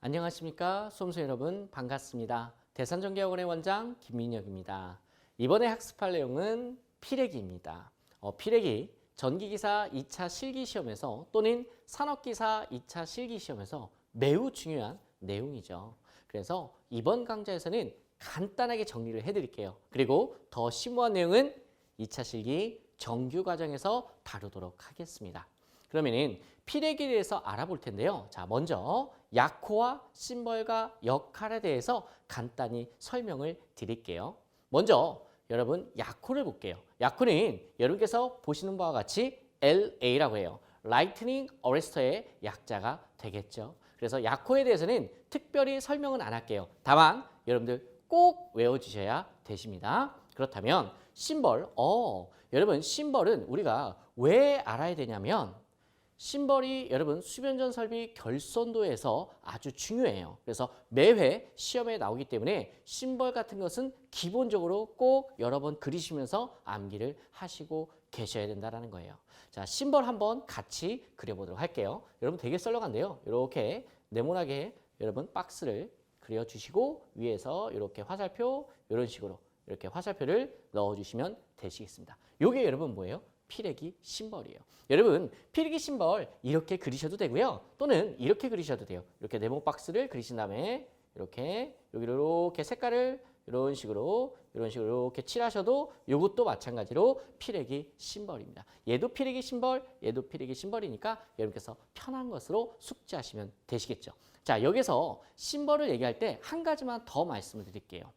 안녕하십니까 수험생 여러분 반갑습니다. 대산전기학원의 원장 김민혁입니다. 이번에 학습할 내용은 필기입니다. 필기 전기기사 2차 실기시험에서 또는 산업기사 2차 실기시험에서 매우 중요한 내용이죠. 그래서 이번 강좌에서는 간단하게 정리를 해드릴게요. 그리고 더 심오한 내용은 2차 실기 정규 과정에서 다루도록 하겠습니다. 그러면은 필기에 대해서 알아볼 텐데요. 자, 먼저 약호와 심벌과 역할에 대해서 간단히 설명을 드릴게요. 먼저 여러분 약호를 볼게요. 약호는 여러분께서 보시는 바와 같이 LA라고 해요. Lightning Arrestor의 약자가 되겠죠. 그래서 약호에 대해서는 특별히 설명은 안 할게요. 다만 여러분들 꼭 외워주셔야 되십니다. 그렇다면 심벌, 여러분 심벌은 우리가 왜 알아야 되냐면 심벌이 여러분 수변전 설비 결손도에서 아주 중요해요. 그래서 매회 시험에 나오기 때문에 심벌 같은 것은 기본적으로 꼭 여러 번 그리시면서 암기를 하시고 계셔야 된다는 거예요. 자, 심벌 한번 같이 그려보도록 할게요. 여러분 되게 썰렁한데요. 이렇게 네모나게 여러분 박스를 그려주시고 위에서 이렇게 화살표 이런 식으로 이렇게 화살표를 넣어주시면 되시겠습니다. 이게 여러분 뭐예요? 필기 심벌이에요. 여러분 필기 심벌 이렇게 그리셔도 되고요. 또는 이렇게 그리셔도 돼요. 이렇게 네모 박스를 그리신 다음에 이렇게 여기를 이렇게 색깔을 이런 식으로 이렇게 칠하셔도 이것도 마찬가지로 필기 심벌입니다. 얘도 필기 심벌, 얘도 필기 심벌이니까 여러분께서 편한 것으로 숙지하시면 되시겠죠. 자, 여기서 심벌을 얘기할 때 한 가지만 더 말씀을 드릴게요.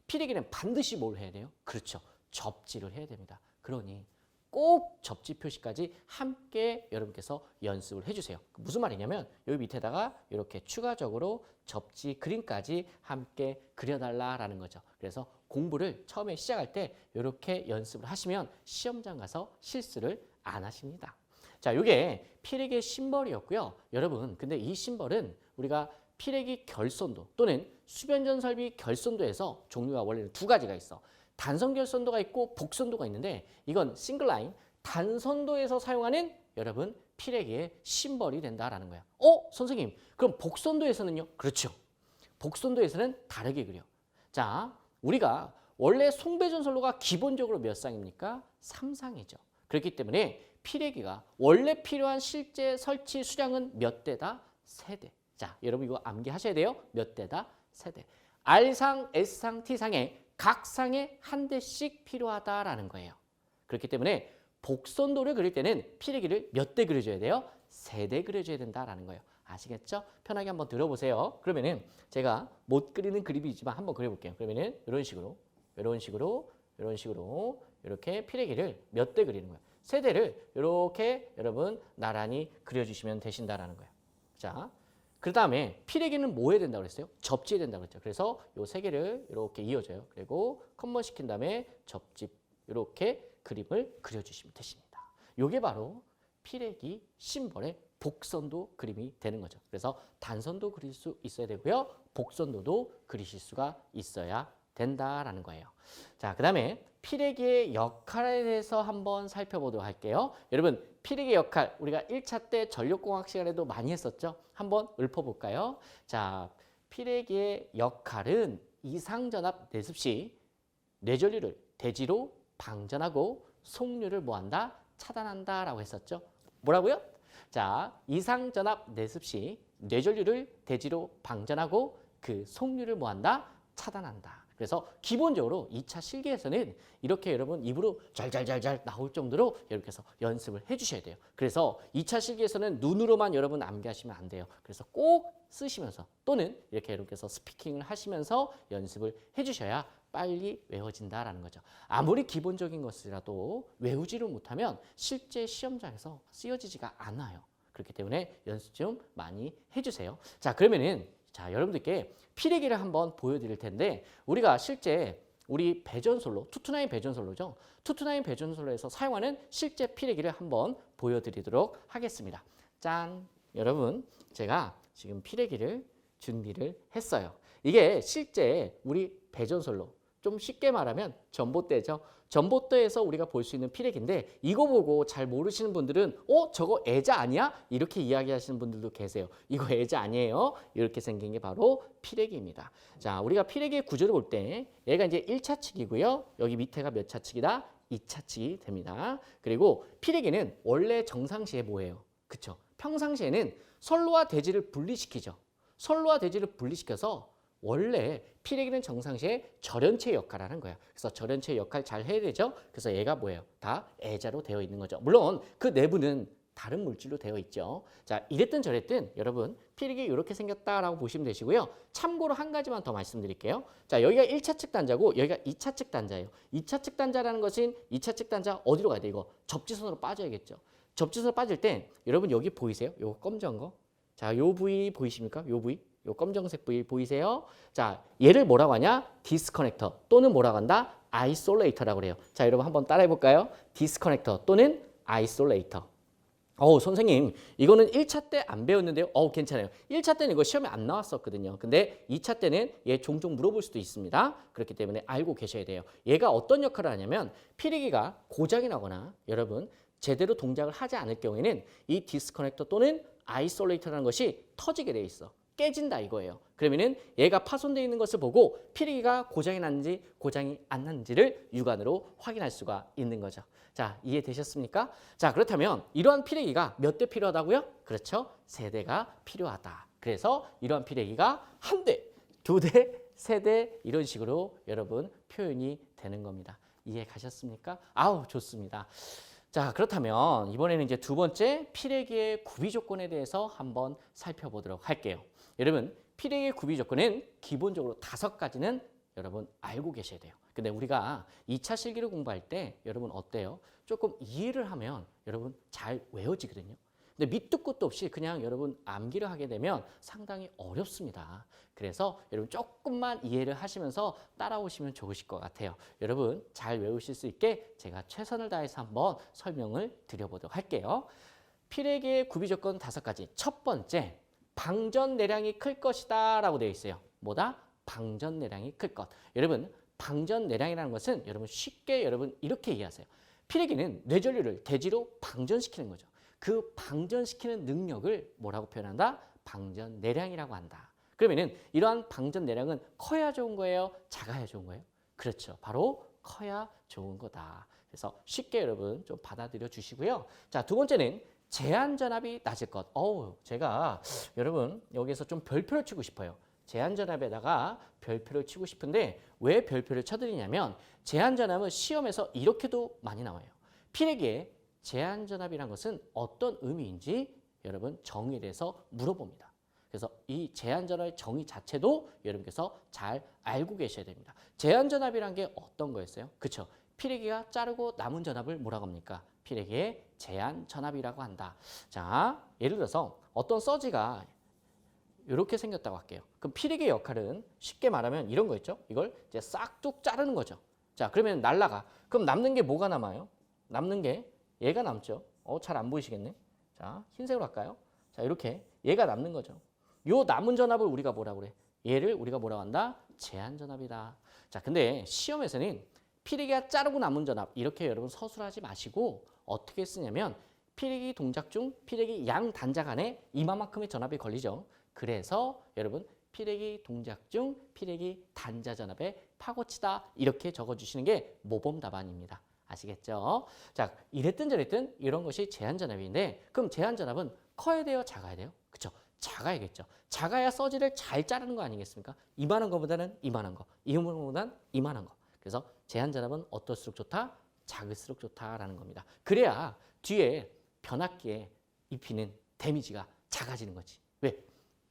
필기는 반드시 뭘 해야 돼요? 그렇죠. 접지를 해야 됩니다. 그러니 꼭 접지 표시까지 함께 여러분께서 연습을 해주세요. 무슨 말이냐면 여기 밑에다가 이렇게 추가적으로 접지 그림까지 함께 그려달라라는 거죠. 그래서 공부를 처음에 시작할 때 이렇게 연습을 하시면 시험장 가서 실수를 안 하십니다. 자, 이게 필기 심벌이었고요. 여러분, 근데 이 심벌은 우리가 필기 결손도 또는 수변전 설비 결손도에서 종류가 원래는 두 가지가 있어. 단선 결손도가 있고 복선도가 있는데 이건 싱글라인 단선도에서 사용하는 여러분 필기의 심벌이 된다라는 거야. 선생님 그럼 복선도에서는요? 그렇죠. 복선도에서는 다르게 그려. 자, 우리가 원래 송배전선로가 기본적으로 몇 쌍입니까? 3쌍이죠. 그렇기 때문에 필기가 원래 필요한 실제 설치 수량은 몇 대다? 3대. 자, 여러분 이거 암기하셔야 돼요. 몇 대다? 3대. R상, S상, T상에 각 상에 한 대씩 필요하다라는 거예요. 그렇기 때문에 복선도를 그릴 때는 필기를 몇 대 그려줘야 돼요? 3대 그려줘야 된다라는 거예요. 아시겠죠? 편하게 한번 들어보세요. 그러면은 제가 못 그리는 그림이지만 한번 그려볼게요. 그러면은 이런 식으로, 이런 식으로, 이런 식으로 이렇게 필기를 몇 대 그리는 거예요. 3대를 이렇게 여러분 나란히 그려주시면 되신다라는 거예요. 자. 그 다음에 필기는 뭐 해야 된다고 그랬어요? 접지해야 된다고 그랬죠. 그래서 요 세 개를 이렇게 이어줘요. 그리고 컴먼 시킨 다음에 접지 이렇게 그림을 그려주시면 되십니다. 요게 바로 필기 심벌의 복선도 그림이 되는 거죠. 그래서 단선도 그릴 수 있어야 되고요. 복선도도 그리실 수가 있어야 된다라는 거예요. 자, 그 다음에 필기의 역할에 대해서 한번 살펴보도록 할게요. 여러분 필기의 역할 우리가 1차 때 전력공학 시간에도 많이 했었죠. 한번 읊어볼까요? 자, 필기의 역할은 이상전압 내습 시 뇌전류를 대지로 방전하고 속류를 뭐한다? 차단한다 라고 했었죠. 뭐라고요? 자, 이상전압 내습 시 뇌전류를 대지로 방전하고 그 속류를 뭐한다? 차단한다. 그래서 기본적으로 2차 실기에서는 이렇게 여러분 입으로 잘잘잘잘 나올 정도로 여러분께서 연습을 해주셔야 돼요. 그래서 2차 실기에서는 눈으로만 여러분 암기하시면 안 돼요. 그래서 꼭 쓰시면서 또는 이렇게 여러분께서 스피킹을 하시면서 연습을 해주셔야 빨리 외워진다라는 거죠. 아무리 기본적인 것이라도 외우지를 못하면 실제 시험장에서 쓰여지지가 않아요. 그렇기 때문에 연습 좀 많이 해주세요. 자, 그러면은 자, 여러분들께 필기를 한번 보여드릴 텐데 우리가 실제 우리 배전솔로, 투투나인 배전솔로죠. 투투나인 배전솔로에서 사용하는 실제 필기를 한번 보여드리도록 하겠습니다. 짠! 여러분, 제가 지금 필기를 준비를 했어요. 이게 실제 우리 배전솔로, 좀 쉽게 말하면 전봇대죠. 전봇대에서 우리가 볼 수 있는 피레기인데 이거 보고 잘 모르시는 분들은 저거 애자 아니야? 이렇게 이야기하시는 분들도 계세요. 이거 애자 아니에요. 이렇게 생긴 게 바로 피레기입니다. 자, 우리가 피레기의 구조를 볼 때 얘가 이제 1차측이고요. 여기 밑에가 몇 차측이다? 2차측이 됩니다. 그리고 피레기는 원래 정상시에 뭐예요? 그쵸? 평상시에는 선로와 대지를 분리시키죠. 선로와 대지를 분리시켜서 원래 피레기는 정상시에 절연체 역할을 하는 거야. 그래서 절연체 역할 잘 해야 되죠. 그래서 얘가 뭐예요? 다 애자로 되어 있는 거죠. 물론 그 내부는 다른 물질로 되어 있죠. 자, 이랬든 저랬든 여러분 피레기 이렇게 생겼다라고 보시면 되시고요. 참고로 한 가지만 더 말씀드릴게요. 자, 여기가 1차측 단자고 여기가 2차측 단자예요. 2차측 단자라는 것은 2차측 단자 어디로 가야 돼? 이거 접지선으로 빠져야겠죠. 접지선으로 빠질 땐 여러분 여기 보이세요? 요거 검정 거. 자, 요 부위 보이십니까? 요 부위. 요 검정색 부위 보이세요? 자, 얘를 뭐라고 하냐? 디스커넥터 또는 뭐라고 한다? 아이솔레이터라고 그래요. 자, 여러분 한번 따라해 볼까요? 디스커넥터 또는 아이솔레이터. 선생님, 이거는 1차 때 안 배웠는데요. 괜찮아요. 1차 때는 이거 시험에 안 나왔었거든요. 근데 2차 때는 얘 종종 물어볼 수도 있습니다. 그렇기 때문에 알고 계셔야 돼요. 얘가 어떤 역할을 하냐면 피레기가 고장이 나거나 여러분 제대로 동작을 하지 않을 경우에는 이 디스커넥터 또는 아이솔레이터라는 것이 터지게 돼 있어. 깨진다 이거예요. 그러면은 얘가 파손되어 있는 것을 보고 피레기가 고장이 났는지 고장이 안 났는지를 육안으로 확인할 수가 있는 거죠. 자, 이해되셨습니까? 자, 그렇다면 이러한 피레기가 몇 대 필요하다고요? 그렇죠. 3대가 필요하다. 그래서 이러한 피레기가 1대, 2대, 3대 이런 식으로 여러분 표현이 되는 겁니다. 이해 가셨습니까? 아우, 좋습니다. 자, 그렇다면 이번에는 이제 두 번째 피레기의 구비 조건에 대해서 한번 살펴보도록 할게요. 여러분, 피레기의 구비 조건은 기본적으로 5가지는 여러분 알고 계셔야 돼요. 근데 우리가 2차 실기를 공부할 때 여러분 어때요? 조금 이해를 하면 여러분 잘 외워지거든요. 근데 밑도 끝도 없이 그냥 여러분 암기를 하게 되면 상당히 어렵습니다. 그래서 여러분 조금만 이해를 하시면서 따라오시면 좋으실 것 같아요. 여러분 잘 외우실 수 있게 제가 최선을 다해서 한번 설명을 드려보도록 할게요. 피레기의 구비 조건 5가지. 첫 번째, 방전 내량이 클 것이다 라고 되어 있어요. 뭐다? 방전 내량이 클 것. 여러분 방전 내량이라는 것은 여러분 쉽게 여러분 이렇게 이해하세요. 피레기는 뇌전류를 대지로 방전시키는 거죠. 그 방전시키는 능력을 뭐라고 표현한다? 방전 내량이라고 한다. 그러면은 이러한 방전 내량은 커야 좋은 거예요? 작아야 좋은 거예요? 그렇죠. 바로 커야 좋은 거다. 그래서 쉽게 여러분 좀 받아들여 주시고요. 자, 두 번째는 제한 전압이 낮을 것. 제가 여러분 여기서 좀 별표를 치고 싶어요. 제한 전압에다가 별표를 치고 싶은데 왜 별표를 쳐드리냐면 제한 전압은 시험에서 이렇게도 많이 나와요. 피레기의 제한 전압이란 것은 어떤 의미인지 여러분 정의에 대해서 물어봅니다. 그래서 이 제한 전압의 정의 자체도 여러분께서 잘 알고 계셔야 됩니다. 제한 전압이란 게 어떤 거였어요? 그렇죠. 피레기가 자르고 남은 전압을 뭐라고 합니까? 피레기의 제한 전압이라고 한다. 자, 예를 들어서 어떤 서지가 이렇게 생겼다고 할게요. 그럼 피레기의 역할은 쉽게 말하면 이런 거 있죠? 이걸 이제 싹둑 자르는 거죠. 자, 그러면 날라가. 그럼 남는 게 뭐가 남아요? 남는 게 얘가 남죠. 잘 안 보이시겠네. 자, 흰색으로 할까요? 자, 이렇게 얘가 남는 거죠. 요 남은 전압을 우리가 뭐라고 그래? 얘를 우리가 뭐라고 한다? 제한 전압이다. 자, 근데 시험에서는 피레기가 자르고 남은 전압 이렇게 여러분 서술하지 마시고 어떻게 쓰냐면 피레기 동작 중 피레기 양 단자 간에 이만큼의 전압이 걸리죠. 그래서 여러분 피레기 동작 중 피레기 단자 전압에 파고치다 이렇게 적어주시는 게 모범 답안입니다. 아시겠죠? 자, 이랬든 저랬든 이런 것이 제한 전압인데 그럼 제한 전압은 커야 돼요? 작아야 돼요? 그렇죠? 작아야겠죠. 작아야 서지를 잘 자르는 거 아니겠습니까? 이만한 거보다는 이만한 거, 이만한 거보다는 이만한 거. 그래서 제한 전압은 어떨수록 좋다? 작을수록 좋다라는 겁니다. 그래야 뒤에 변압기에 입히는 데미지가 작아지는 거지. 왜?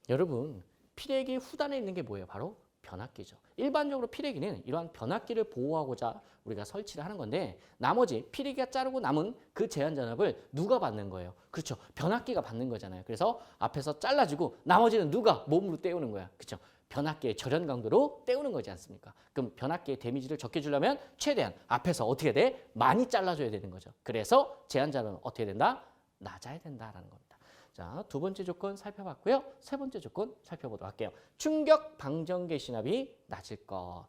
여러분 피레기 후단에 있는 게 뭐예요? 바로 변압기죠. 일반적으로 피레기는 이러한 변압기를 보호하고자 우리가 설치를 하는 건데 나머지 피레기가 자르고 남은 그 제한 전압을 누가 받는 거예요? 그렇죠. 변압기가 받는 거잖아요. 그래서 앞에서 잘라주고 나머지는 누가 몸으로 떼우는 거야. 그렇죠. 변압기의 절연 강도로 떼우는 거지 않습니까? 그럼 변압기의 데미지를 적게 주려면 최대한 앞에서 어떻게 돼? 많이 잘라줘야 되는 거죠. 그래서 제한 전압은 어떻게 된다? 낮아야 된다라는 겁니다. 자, 두 번째 조건 살펴봤고요. 세 번째 조건 살펴보도록 할게요. 충격 방전계 신압이 낮을 것.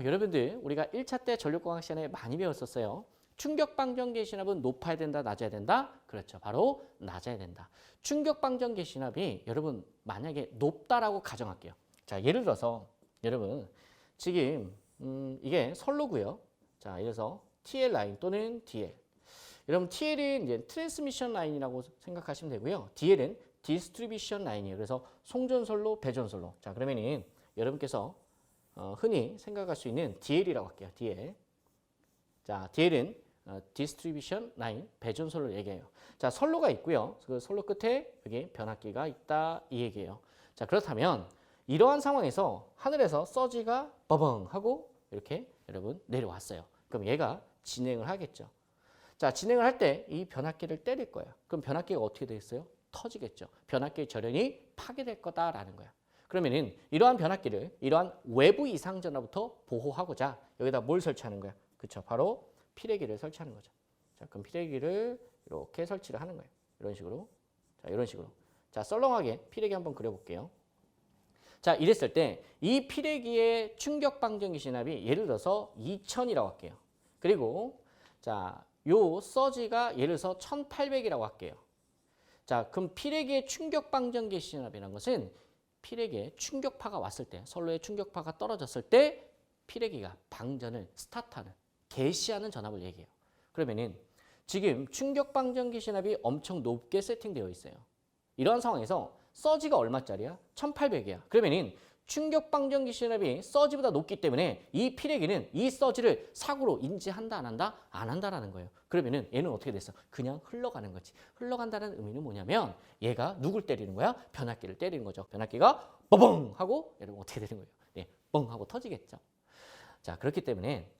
여러분들 우리가 1차 때 전력공학 시간에 많이 배웠었어요. 충격방전기 진압은 높아야 된다, 낮아야 된다? 그렇죠. 바로 낮아야 된다. 충격방전기 진압이 여러분 만약에 높다라고 가정할게요. 자, 예를 들어서 여러분 지금 이게 선로고요. 자, 이래서 TL 라인 또는 DL. 여러분 TL은 이제 트랜스미션 라인이라고 생각하시면 되고요. DL은 디스트리뷰션 라인이에요. 그래서 송전선로, 배전선로. 자, 그러면은 여러분께서 흔히 생각할 수 있는 DL이라고 할게요. DL. 자, DL은 디스트리뷰션 라인, 배전선로를 얘기해요. 자, 선로가 있고요. 그 선로 끝에 여기 변압기가 있다 이 얘기예요. 자, 그렇다면 이러한 상황에서 하늘에서 서지가 버벙 하고 이렇게 여러분 내려왔어요. 그럼 얘가 진행을 하겠죠. 자, 진행을 할 때 이 변압기를 때릴 거예요. 그럼 변압기가 어떻게 되겠어요? 터지겠죠. 변압기의 절연이 파괴될 거다라는 거야. 그러면은 이러한 변압기를 이러한 외부 이상 전화부터 보호하고자 여기다 뭘 설치하는 거야? 그렇죠. 바로 피레기를 설치하는 거죠. 자, 그럼 피레기를 이렇게 설치를 하는 거예요. 이런 식으로. 자, 이런 식으로. 자, 썰렁하게 피레기 한번 그려볼게요. 자, 이랬을 때 이 피레기의 충격 방전기 진압이 예를 들어서 2000이라고 할게요. 그리고 자, 요 서지가 예를 들어서 1800이라고 할게요. 자, 그럼 피레기의 충격 방전기 진압이라는 것은 피레기에 충격파가 왔을 때, 선로에 충격파가 떨어졌을 때 피레기가 방전을 스타트하는, 개시하는 전압을 얘기해요. 그러면은 지금 충격 방전기 진압이 엄청 높게 세팅되어 있어요. 이러한 상황에서 서지가 얼마짜리야? 1800이야. 그러면은 충격 방전기 진압이 서지보다 높기 때문에 이 피레기는 이 서지를 사고로 인지한다 안 한다? 안 한다라는 거예요. 그러면은 얘는 어떻게 됐어? 그냥 흘러가는 거지. 흘러간다는 의미는 뭐냐면 얘가 누굴 때리는 거야? 변압기를 때리는 거죠. 변압기가 버벙 하고 여러분 어떻게 되는 거예요? 네, 뻥 하고 터지겠죠. 자, 그렇기 때문에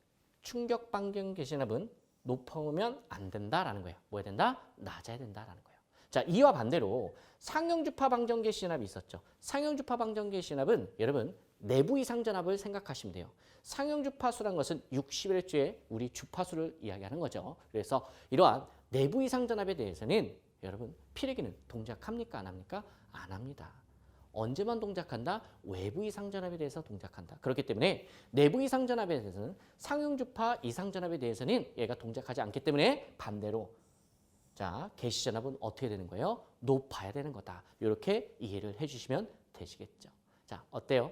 충격 방전기 진압은 높으면 안 된다라는 거예요. 뭐 해야 된다? 낮아야 된다라는 거예요. 자, 이와 반대로 상형주파 방전기 진압이 있었죠. 상형주파 방전기 진압은 여러분 내부 이상 전압을 생각하시면 돼요. 상형주파수란 것은 60Hz의 우리 주파수를 이야기하는 거죠. 그래서 이러한 내부 이상 전압에 대해서는 여러분 피레기는 동작합니까? 안 합니까? 안 합니다. 언제만 동작한다? 외부 이상 전압에 대해서 동작한다. 그렇기 때문에 내부 이상 전압에 대해서는 상형주파 이상 전압에 대해서는 얘가 동작하지 않기 때문에 반대로 자, 개시 전압은 어떻게 되는 거예요? 높아야 되는 거다. 이렇게 이해를 해주시면 되시겠죠. 자, 어때요?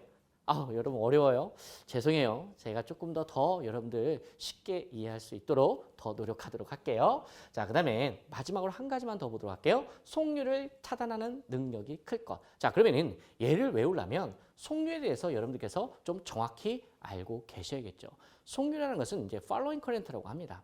여러분 어려워요. 죄송해요. 제가 조금 더 여러분들 쉽게 이해할 수 있도록 더 노력하도록 할게요. 자, 그 다음에 마지막으로 한 가지만 더 보도록 할게요. 속류를 차단하는 능력이 클 것. 자, 그러면은 얘를 외우려면 속류에 대해서 여러분들께서 좀 정확히 알고 계셔야겠죠. 속류라는 것은 이제 following current라고 합니다.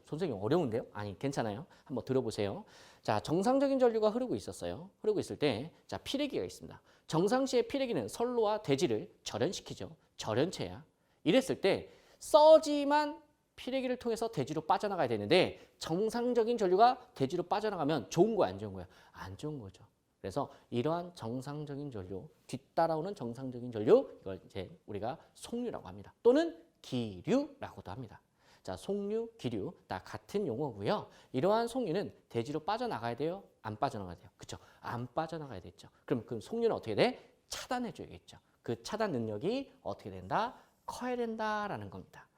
선생님 어려운데요? 아니, 괜찮아요. 한번 들어보세요. 자, 정상적인 전류가 흐르고 있었어요. 흐르고 있을 때, 자, 피레기가 있습니다. 정상시에 피레기는 선로와 대지를 절연시키죠. 절연체야. 이랬을 때 서지만 피레기를 통해서 대지로 빠져나가야 되는데 정상적인 전류가 대지로 빠져나가면 좋은 거야, 안 좋은 거야? 안 좋은 거죠. 그래서 이러한 정상적인 전류, 뒤따라오는 정상적인 전류, 이걸 이제 우리가 속류라고 합니다. 또는 기류라고도 합니다. 자, 속류, 기류 다 같은 용어고요. 이러한 속류는 대지로 빠져나가야 돼요? 안 빠져나가야 돼요? 그렇죠? 안 빠져나가야 되죠. 그럼 그 속류는 어떻게 돼? 차단해 줘야겠죠. 그 차단 능력이 어떻게 된다? 커야 된다라는 겁니다.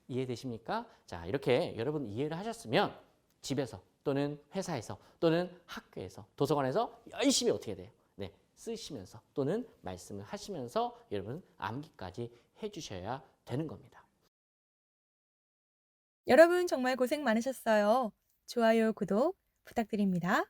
이해되십니까? 자, 이렇게 여러분 이해를 하셨으면 집에서 또는 회사에서 또는 학교에서 도서관에서 열심히 어떻게 돼요? 네, 쓰시면서 또는 말씀을 하시면서 여러분 암기까지 해주셔야 되는 겁니다. 여러분 정말 고생 많으셨어요. 좋아요, 구독 부탁드립니다.